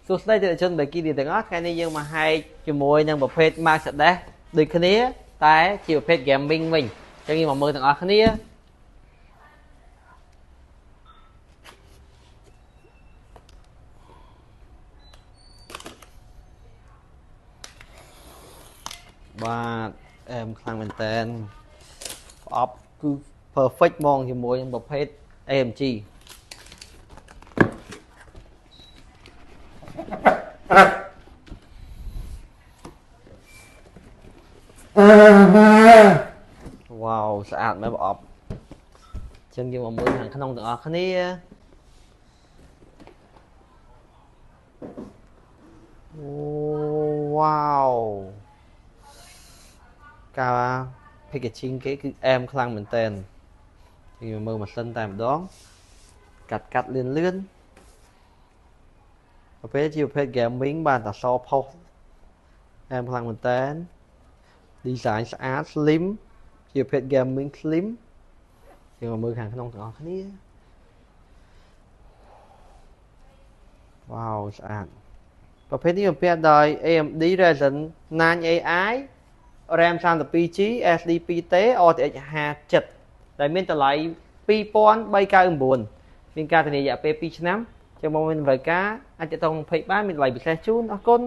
សួស្តីទៅជនបេគីទាំងអស់ថ្ងៃនេះយើងមកហែកជាមួយនឹងប្រភេទ Mercedes ដូចគ្នាតែជាប្រភេទ gaming វិញអញ្ចឹងយើងមកមើលទាំងអស់គ្នាបាទអែមខ្លាំងមែនតើប្រអប់គឺ perfect ហ្មងជាមួយនឹងប្រភេទ AMGវ៉ាវស្អាតមែនប្រអប់អញ្ចឹងយើងមកមើលខាងក្នុងទាំងអស់គ្នាអូវ៉ាវការ packaging គេគឺអែមខ្លាំងមែនតើយើងមើលម៉ាស៊ីនតែម្ដងកាត់លឿនប្រភេទជាប្រភេទ gaming បានតែសផុសអែមខ្លាំងមែនតើ design ស្អាត slim ជាប្រភេទ gaming slim យើងមកមើលខាងក្នុងទាំងអស់គ្នាវ៉ាវស្អាតប្រភេទនេះបំពាក់ដោយ AMD Ryzen 9 AI RAM 32GB SD 2T RTX 5070ដែលមានតម្លៃ2399មានការធានារយៈពេល2ឆ្នាំចាំមកមានតម្រូវការអាចតតង20បានមានតម្លៃពិសេសជូនអរគុណ